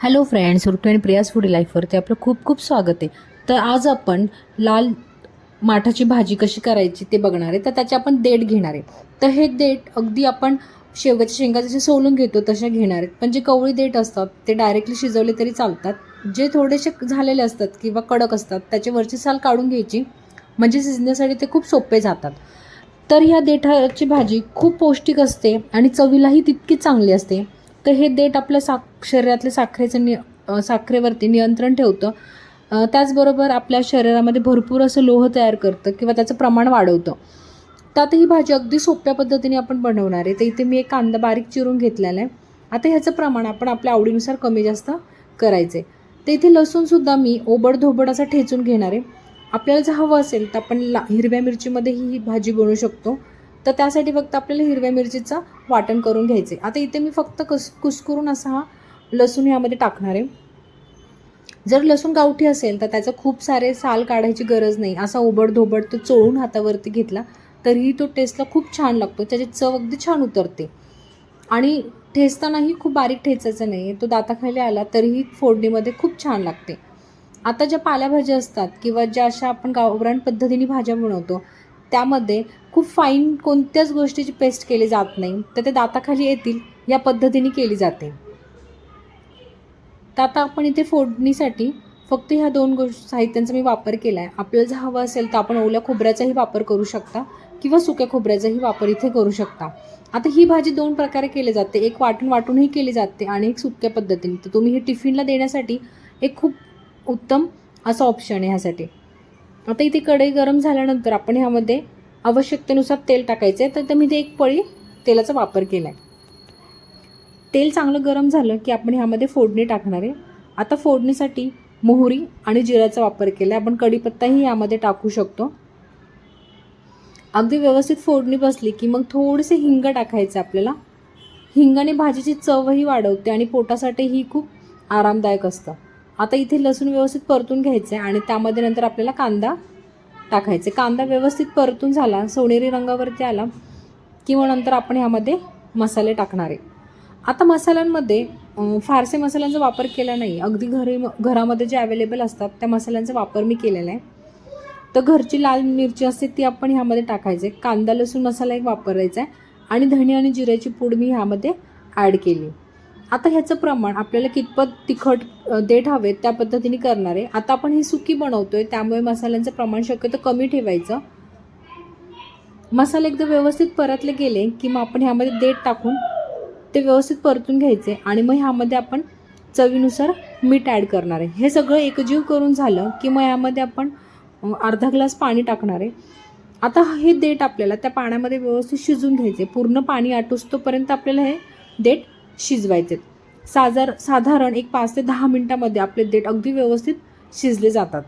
Hello friends, ऋतू आणि Priya's food लाईफवरती आपलं खूप खूप स्वागत आहे. तर आज आपण लाल माठाची भाजी कशी करायची ते बघणार आहे. तर त्याचे आपण देठ घेणार आहे. तर हे देठ अगदी आपण शेवग्याच्या शेंगा जसे सोलून घेतो तसे घेणार आहेत. पण जे कवळी देठ असतात ते डायरेक्टली शिजवले तरी चालतात. जे थोडेसे झालेले असतात किंवा कडक असतात त्याची वरची साल काढून घ्यायची, म्हणजे शिजण्यासाठी ते खूप सोपे जातात. तर ह्या देठाची भाजी खूप पौष्टिक असते आणि चवीलाही तितकीच चांगली असते. तर हे देठ आपल्या शरीरातल्या साखरेवरती नियंत्रण ठेवतं. त्याचबरोबर आपल्या शरीरामध्ये भरपूर असं लोह तयार करतं किंवा त्याचं प्रमाण वाढवतं. तर आता ही भाजी अगदी सोप्या पद्धतीने आपण बनवणार आहे. तर इथे मी एक कांदा बारीक चिरून घेतलेला आहे. आता ह्याचं प्रमाण आपण आपल्या आवडीनुसार कमी जास्त करायचं आहे. तर इथे लसूणसुद्धा मी ओबडधोबड असा ठेचून घेणार आहे. आपल्याला जर हवं असेल तर आपण हिरव्या मिरचीमध्येही ही भाजी बनवू शकतो. तर त्यासाठी फक्त आपल्याला हिरव्या मिरचीचं वाटण करून घ्यायचे. आता इथे मी फक्त कुस्करून असा हा लसूण यामध्ये टाकणार आहे. जर लसूण गावठी असेल तर त्याचं खूप सारे साल काढायची गरज नाही. असा ओबडधोबड तो चोळून हातावरती घेतला तरीही तो टेस्टला खूप छान लागतो. त्याची चव अगदी छान उतरते. आणि ठेचतानाही खूप बारीक ठेचायचं नाही आहे. तो दाताखाली आला तरीही फोडणीमध्ये खूप छान लागते. आता ज्या पालेभाज्या असतात किंवा ज्या अशा आपण गावरान पद्धतीने भाज्या बनवतो त्यामध्ये खूप फाईन कोणत्याच गोष्टीची पेस्ट केली जात नाही. तर ते दाताखाली येतील या पद्धतीने केली जाते. तर आता आपण इथे फोडणीसाठी फक्त ह्या दोन साहित्यांचा मी वापर केला आहे. आपल्याला जर हवं असेल तर आपण ओल्या खोबऱ्याचाही वापर करू शकता किंवा सुक्या खोबऱ्याचाही वापर इथे करू शकता. आता ही भाजी दोन प्रकारे केली जाते. एक वाटूनही केली जाते आणि एक सुक्या पद्धतीने. तर तुम्ही हे टिफिनला देण्यासाठी एक खूप उत्तम असा ऑप्शन आहे ह्यासाठी. आता इथे कढई गरम झाल्यानंतर आपण ह्यामध्ये आवश्यकतेनुसार तेल टाकायचं आहे. तर मी ते एक पळी तेलाचा वापर केला आहे. तेल चांगलं गरम झालं की आपण ह्यामध्ये फोडणी टाकणार आहे. आता फोडणीसाठी मोहरी आणि जिऱ्याचा वापर केला आहे. आपण कढीपत्ताही यामध्ये टाकू शकतो. अगदी व्यवस्थित फोडणी बसली की मग थोडेसे हिंग टाकायचं आपल्याला. हिंगाने भाजीची चवही वाढवते आणि पोटासाठीही खूप आरामदायक असतं. आता इथे लसूण व्यवस्थित परतून घ्यायचं आहे आणि त्यामध्ये नंतर आपल्याला कांदा टाकायचा. कांदा व्यवस्थित परतून झाला, सोनेरी रंगावरती आला की मग नंतर आपण ह्यामध्ये मसाले टाकणार आहे. आता मसाल्यांमध्ये फारसे मसाल्यांचा वापर केला नाही. अगदी घरामध्ये जे अवेलेबल असतात त्या मसाल्यांचा वापर मी केलेला आहे. तर घरची लाल मिरची असते ती आपण ह्यामध्ये टाकायचे. कांदा लसूण मसाला एक वापरायचा आहे आणि धणे आणि जिऱ्याची पूड मी ह्यामध्ये ॲड केली. आता ह्याचं प्रमाण आपल्याला कितपत तिखट देठ हवे त्या पद्धतीने करणार आहे. आता आपण ही सुकी बनवतोय त्यामुळे मसाल्यांचं प्रमाण शक्यतो कमी ठेवायचं. मसाले एकदा व्यवस्थित परतले गेले की मग आपण ह्यामध्ये देठ टाकून ते व्यवस्थित परतून घ्यायचे आणि मग ह्यामध्ये आपण चवीनुसार मीठ ॲड करणार आहे. हे सगळं एकजीव करून झालं की मग यामध्ये आपण अर्धा ग्लास पाणी टाकणार आहे. आता हे देठ आपल्याला त्या पाण्यामध्ये व्यवस्थित शिजून घ्यायचे. पूर्ण पाणी आटोस्तोपर्यंत आपल्याला हे देठ शिजवायचे. साधारण एक 5 ते 10 मिनिटामध्ये आपले देठ अगदी व्यवस्थित शिजले जातात.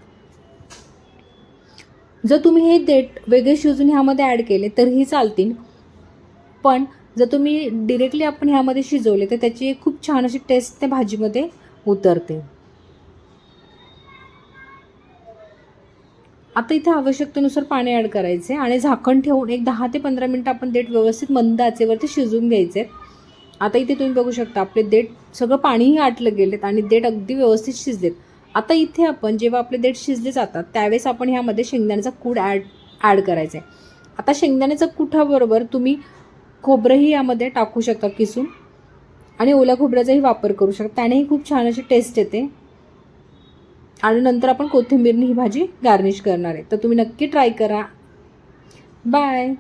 जर तुम्ही हे देठ वेगळे शिजून ह्यामध्ये ॲड केले तरीही चालतील, पण जर तुम्ही डिरेक्टली आपण ह्यामध्ये शिजवले तर त्याची एक खूप छान अशी टेस्ट त्या भाजीमध्ये उतरते. आता इथे आवश्यकतेनुसार पाणी ॲड करायचे आणि झाकण ठेवून एक 10 ते 15 मिनिटं आपण देठ व्यवस्थित मंद आचेवरती शिजवून घ्यायचे. आता इथे तुम्ही बघू शकता आपले देठ सगळं पाणीही आटलं गेलेत आणि देठ अगदी व्यवस्थित शिजलेत. आता इथे आपण जेव्हा आपले देठ शिजले जातात त्यावेळेस आपण ह्यामध्ये शेंगदाण्याचा कूट ॲड करायचा आहे. आता शेंगदाण्याचा कुठाबरोबर तुम्ही खोबरंही यामध्ये टाकू शकता किसून आणि ओल्या खोबऱ्याचाही वापर करू शकता. त्यानेही खूप छान अशी टेस्ट येते. आणि नंतर आपण कोथिंबीरने ही भाजी गार्निश करणार आहे. तर तुम्ही नक्की ट्राय करा. बाय.